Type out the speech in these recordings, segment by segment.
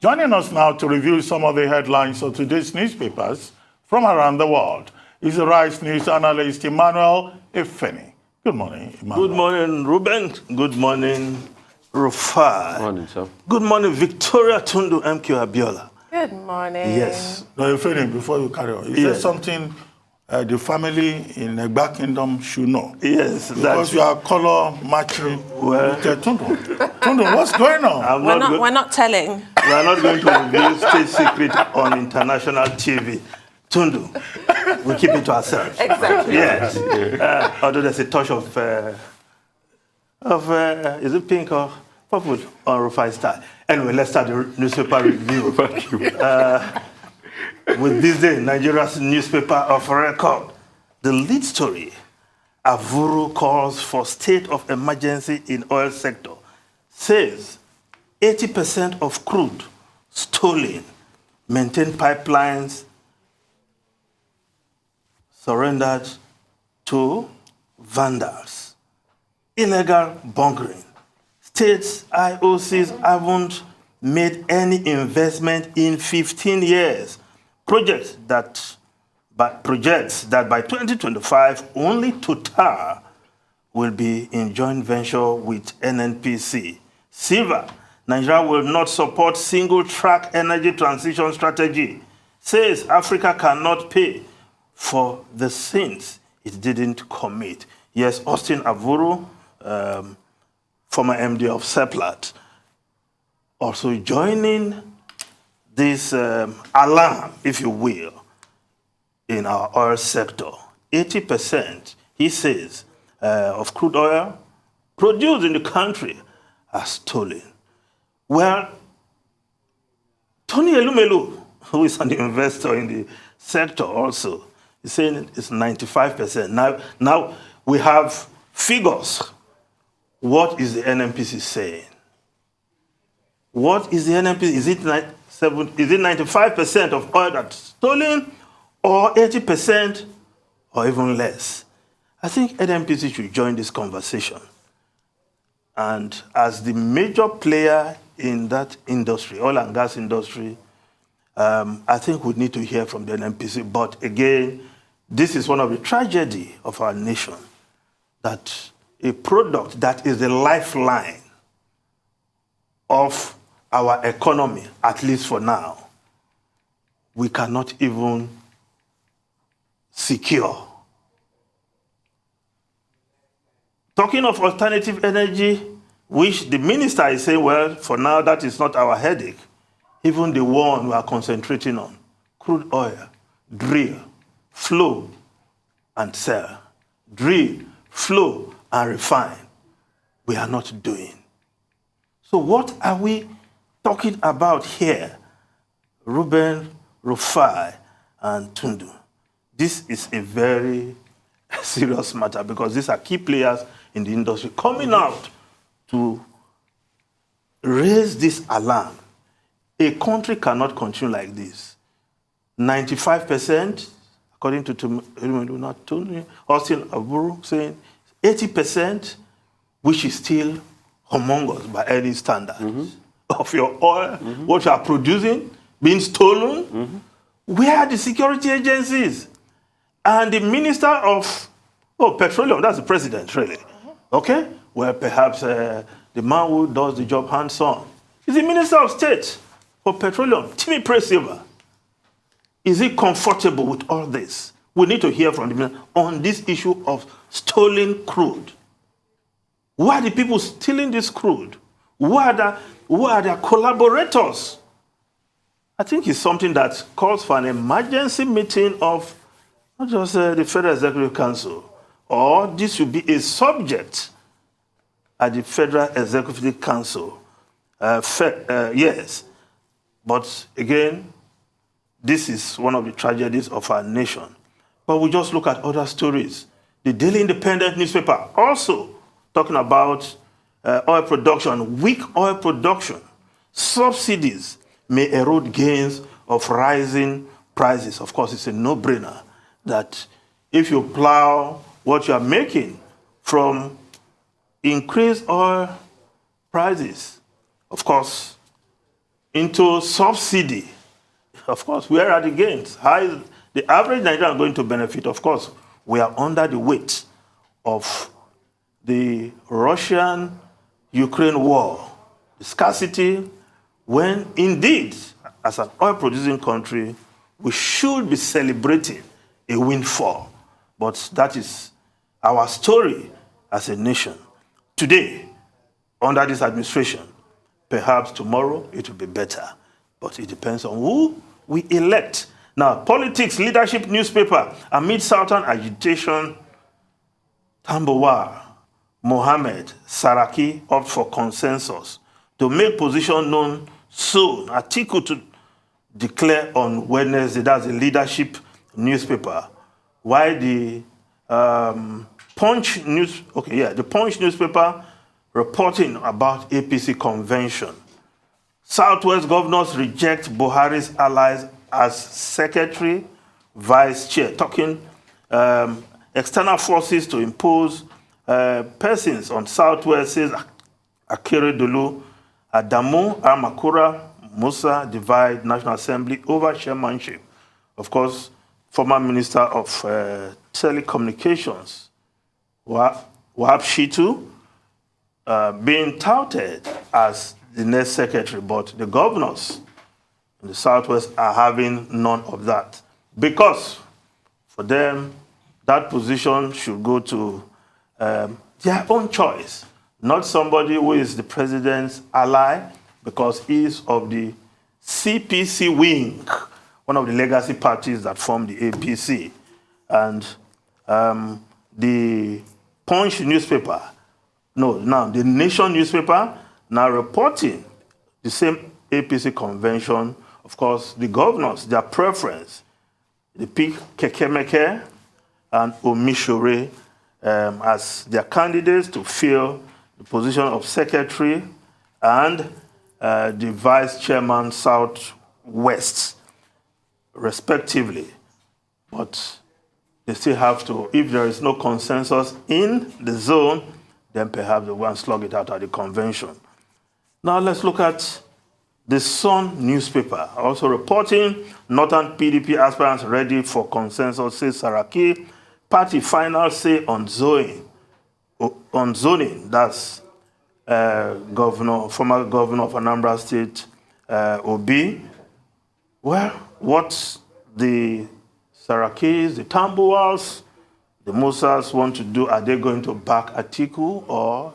Joining us now to review some of the headlines of today's newspapers from around the world is the Rice News analyst Emmanuel Efeni. Good morning, Emmanuel. Good morning, Ruben. Good morning, Rufai. Good morning, sir. Good morning, Victoria Tundu MQ Abiola. Good morning. Yes. No, Efeni, before you carry on, is there something the family in Egba Kingdom should know? Yes. Because you are color matching with Tundu. Tundu, what's going on? We're not telling. We are not going to reveal state secret on international TV. Tundu, we keep it to ourselves. Exactly. Yes. Although there's a touch of is it pink or purple on Rufai's style? Anyway, let's start the newspaper review. Thank you. With this day, Nigeria's newspaper of record, the lead story, Avuru calls for state of emergency in oil sector, says 80% of crude stolen, maintained pipelines surrendered to vandals. Illegal bunkering. States IOCs haven't made any investment in 15 years. Projects that by 2025 only Total will be in joint venture with NNPC. Silva, Nigeria will not support single-track energy transition strategy. Says Africa cannot pay for the sins it didn't commit. Yes, Austin Avuru, former MD of Seplat, also joining this alarm, if you will, in our oil sector. 80%, he says, of crude oil produced in the country are stolen. Well, Tony Elumelu, who is an investor in the sector also, is saying it's 95%. Now we have figures. What is the NNPC saying? What is the NNPC? Is it 95% of oil that's stolen, or 80%, or even less? I think NNPC should join this conversation. And as the major player in that industry, oil and gas industry, I think we need to hear from the NNPC. But again, this is one of the tragedy of our nation, that a product that is the lifeline of our economy, at least for now, we cannot even secure. Talking of alternative energy, which the minister is saying, well, for now, that is not our headache. Even the one we are concentrating on, crude oil, drill, flow, and sell. Drill, flow, and refine. We are not doing. So what are we talking about here? Ruben, Rufai, and Tundu. This is a very serious matter because these are key players in the industry coming out to raise this alarm. A country cannot continue like this. 95%, according to Austin Avuru, saying 80%, which is still humongous by any standard, of your oil, what you are producing, being stolen. Where are the security agencies? And the minister of petroleum, that's the president, really. Okay? Well, perhaps the man who does the job hands-on is the minister of state for petroleum, Timmy Silva. Is he comfortable with all this? We need to hear from the minister on this issue of stolen crude. Who are the people stealing this crude? Who are their collaborators? I think it's something that calls for an emergency meeting of not just the Federal Executive Council, or this should be a subject at the Federal Executive Council. Yes, but again, this is one of the tragedies of our nation. But we just look at other stories. The Daily Independent newspaper also talking about oil production, weak oil production, subsidies may erode gains of rising prices. Of course, it's a no-brainer that if you plow what you are making from increased oil prices, of course, into subsidy. Of course, where are the gains? How is the average Nigerian going to benefit? Of course, we are under the weight of the Russian-Ukraine war, the scarcity, when indeed, as an oil-producing country, we should be celebrating a windfall. But that is our story as a nation. Today, under this administration, perhaps tomorrow it will be better. But it depends on who we elect. Now, politics, leadership, newspaper, amid Southern agitation, Tambuwal, Mohammed, Saraki opt for consensus to make position known soon. Article to declare on Wednesday, that's the leadership newspaper. Why the Punch newspaper reporting about APC convention. Southwest governors reject Buhari's allies as secretary, vice chair, talking external forces to impose persons on Southwest, says Akeredolu. Adamu, Amakura, Musa divide National Assembly over chairmanship. Of course, former Minister of Telecommunications, Wahab Shitu, being touted as the next secretary, but the governors in the Southwest are having none of that. Because for them, that position should go to their own choice, not somebody who is the president's ally, because he is of the CPC wing, one of the legacy parties that form the APC. And the Punch newspaper, the Nation newspaper, now reporting the same APC convention. Of course, the governors, their preference, they pick Kekemeke and Omishore as their candidates to fill the position of secretary and the vice chairman Southwest, respectively. But they still have to, if there is no consensus in the zone, then perhaps they will slug it out at the convention. Now let's look at the Sun newspaper, also reporting Northern PDP aspirants ready for consensus, says Saraki. Party final say on zoning, that's former governor of Anambra State, Obi. Well, what the Sarakis, the Tambuwals, the Musas want to do, are they going to back Atiku, or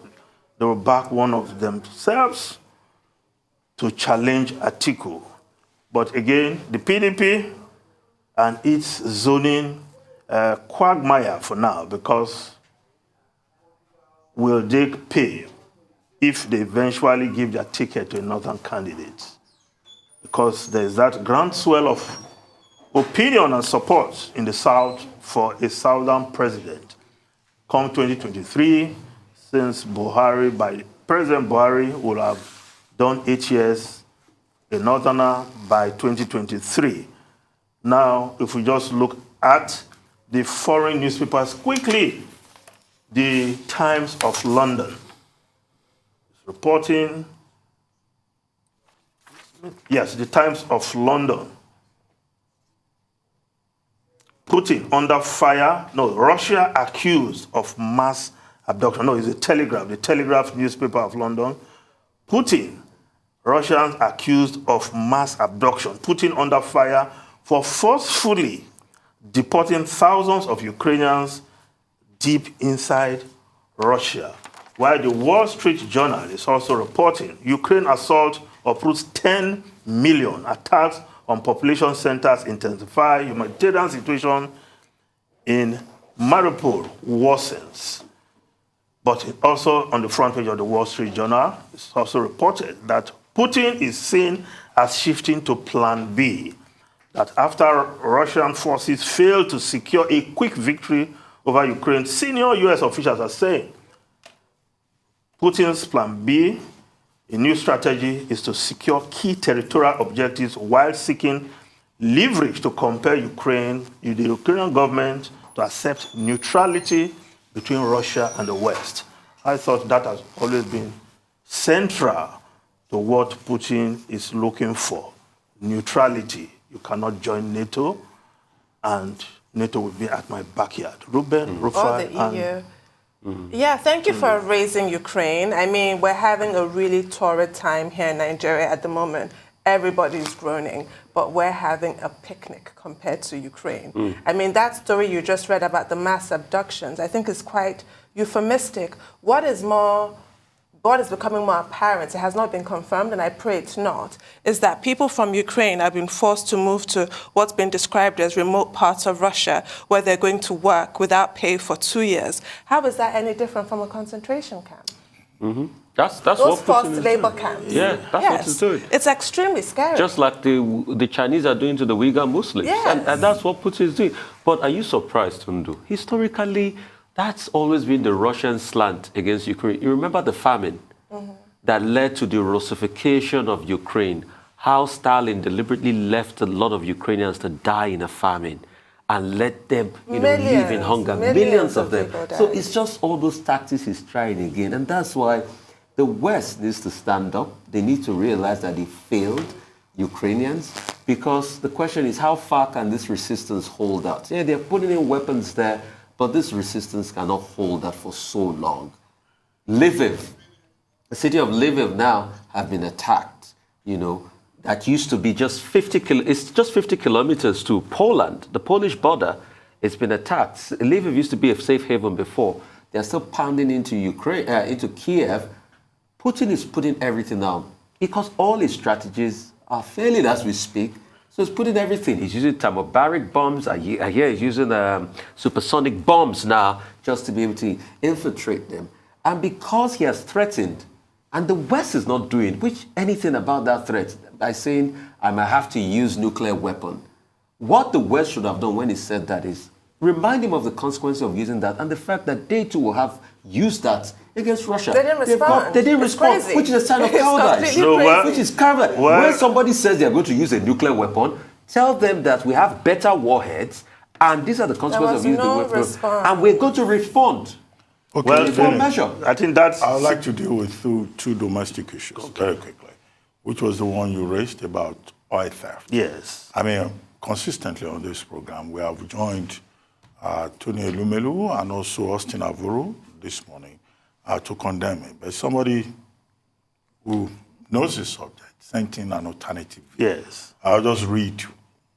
they will back one of themselves to challenge Atiku? But again, the PDP and its zoning quagmire for now, because will they pay if they eventually give their ticket to a northern candidate? Because there's that groundswell of opinion and support in the South for a southern president. Come 2023, since President Buhari will have done 8 years, a northerner by 2023. Now, if we just look at the foreign newspapers quickly, the Times of London is reporting, yes, the Times of London, Putin under fire. No, Russia accused of mass abduction. No, it's the Telegraph newspaper of London. Putin, Russians accused of mass abduction. Putin under fire for forcefully deporting thousands of Ukrainians deep inside Russia. While the Wall Street Journal is also reporting Ukraine assault uproots 10 million, attacks on population centers intensify, humanitarian situation in Mariupol worsens. But also on the front page of the Wall Street Journal, it's also reported that Putin is seen as shifting to Plan B, that after Russian forces failed to secure a quick victory over Ukraine, senior U.S. officials are saying Putin's Plan B, a new strategy, is to secure key territorial objectives while seeking leverage to compel the Ukrainian government to accept neutrality between Russia and the West. I thought that has always been central to what Putin is looking for. Neutrality. You cannot join NATO, and NATO will be at my backyard. Ruben, Rufai, Or the EU. Yeah, thank you for raising Ukraine. I mean, we're having a really torrid time here in Nigeria at the moment. Everybody's groaning, but we're having a picnic compared to Ukraine. I mean, that story you just read about the mass abductions, I think is quite euphemistic. What is becoming more apparent, it has not been confirmed, and I pray it's not, is that people from Ukraine have been forced to move to what's been described as remote parts of Russia, where they're going to work without pay for 2 years. How is that any different from a concentration camp? That's Those what forced Putin is labor doing. camps. Yeah, that's what he's doing. It's extremely scary. Just like the Chinese are doing to the Uyghur Muslims. Yes. And that's what Putin is doing. But are you surprised, Tundu? Historically, that's always been the Russian slant against Ukraine. You remember the famine that led to the Russification of Ukraine, how Stalin deliberately left a lot of Ukrainians to die in a famine and let them live in hunger. Millions of them. So it's just all those tactics he's trying again. And that's why the West needs to stand up. They need to realize that they failed Ukrainians, because the question is, how far can this resistance hold out? Yeah, they're putting in weapons there, but this resistance cannot hold that for so long. Lviv, the city of Lviv now have been attacked. That used to be just 50 kilometers to Poland, the Polish border. It's been attacked. Lviv used to be a safe haven before. They're still pounding into Ukraine, into Kiev. Putin is putting everything down because all his strategies are failing as we speak. So he's putting everything. He's using thermobaric bombs. I hear he's using supersonic bombs now just to be able to infiltrate them. And because he has threatened, and the West is not doing anything about that threat by saying, I might have to use nuclear weapon. What the West should have done when he said that is remind him of the consequences of using that and the fact that they too will have used that against Russia. They didn't respond. They didn't respond, crazy. which is a sign of cowardice. Which is cowardice. When somebody says they're going to use a nuclear weapon, tell them that we have better warheads and these are the consequences of using the weapon. And we're going to respond. Okay, measure. I think that's... I would like to deal with two domestic issues very quickly, which was the one you raised about oil theft. Yes. I mean, consistently on this program, we have joined Tony Elumelu and also Austin Avuru this morning to condemn it. But somebody who knows the subject sent in an alternative view. Yes. I'll just read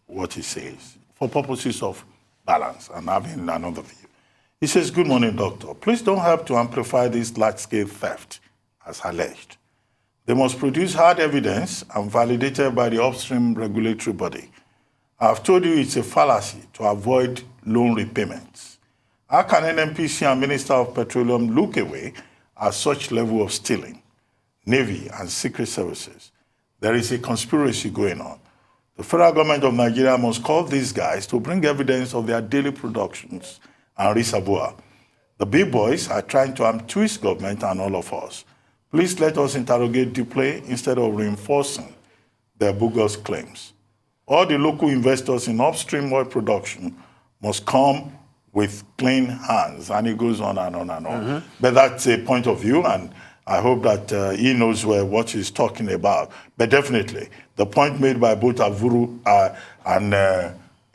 what he says for purposes of balance and having another view. He says, good morning, doctor. Please don't help to amplify this large-scale theft as alleged. They must produce hard evidence and validated by the upstream regulatory body. I've told you it's a fallacy to avoid loan repayments. How can NNPC and Minister of Petroleum look away at such level of stealing? Navy and Secret Services. There is a conspiracy going on. The federal government of Nigeria must call these guys to bring evidence of their daily productions and reservoir. The big boys are trying to twist government and all of us. Please let us interrogate deeply instead of reinforcing their bogus claims. All the local investors in upstream oil production must come with clean hands. And it goes on and on and on. But that's a point of view, and I hope that he knows what he's talking about. But definitely, the point made by both Avuru and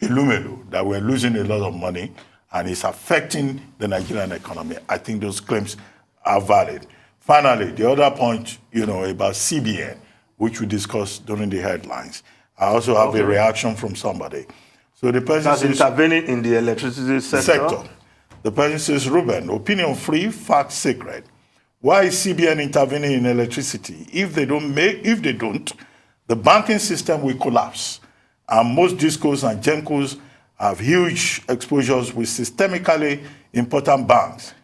Ilumelu that we're losing a lot of money and it's affecting the Nigerian economy, I think those claims are valid. Finally, the other point, about CBN, which we discussed during the headlines. I also have a reaction from somebody. So the person That's says, intervening in the electricity sector. The person says, Ruben, opinion free, fact sacred. Why is CBN intervening in electricity? If they don't, the banking system will collapse. And most discos and gencos have huge exposures with systemically important banks,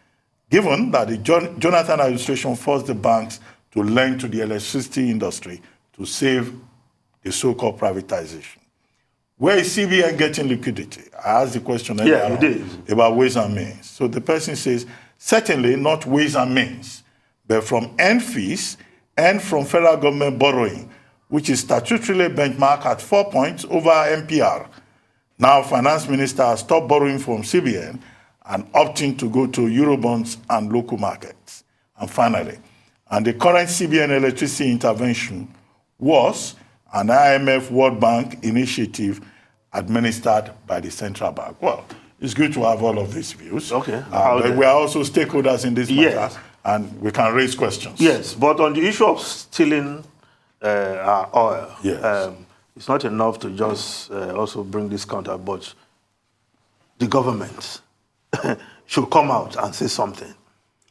given that the Jonathan administration forced the banks to lend to the electricity industry to save the so-called privatization. Where is CBN getting liquidity? I asked the question about ways and means. So the person says, certainly not ways and means, but from end fees and from federal government borrowing, which is statutorily benchmarked at 4 points over MPR. Now, finance minister has stopped borrowing from CBN and opting to go to Eurobonds and local markets. And finally, And the current CBN electricity intervention was an IMF World Bank initiative administered by the central bank. Well, it's good to have all of these views. Okay. But we are also stakeholders in this matter, Yes. and we can raise questions. Yes, but on the issue of stealing our oil, Yes. it's not enough to just also bring this counter, but the government should come out and say something.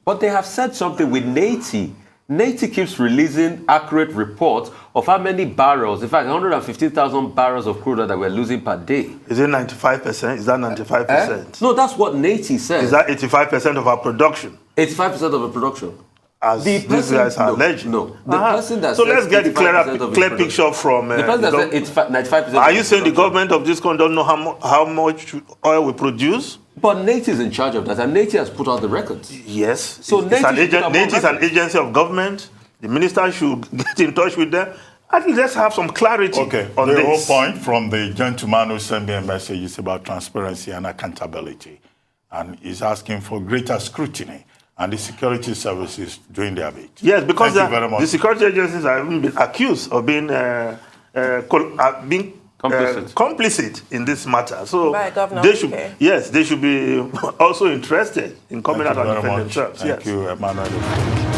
But they have said something with NATI. NATI keeps releasing accurate reports of how many barrels, in fact, 115,000 barrels of crude oil that we're losing per day. Is it 95%? Is that 95%? No, that's what NATI says. Is that 85% of our production? 85% of the production. As these guys are alleged? No. The person that so says let's get the 85% of clear the picture from The person that said 95%. Are you saying the government of this country don't know how much oil we produce? But NATI is in charge of that, and NATI has put out the records. Yes. So it's NATI should put out NATI is an records. agency of government. The minister should get in touch with them. At least let's have some clarity Okay, on the this. whole point from the gentleman who sent me a message is about transparency and accountability. And he's asking for greater scrutiny and the security services doing their bit. Yes, because Thank you very much. the security agencies have even been accused of being complicit in this matter. So By Governor they should, Wike. yes, they should be also interested in coming Thank out you and very defend much. themselves. Thank Yes. you, Emmanuel.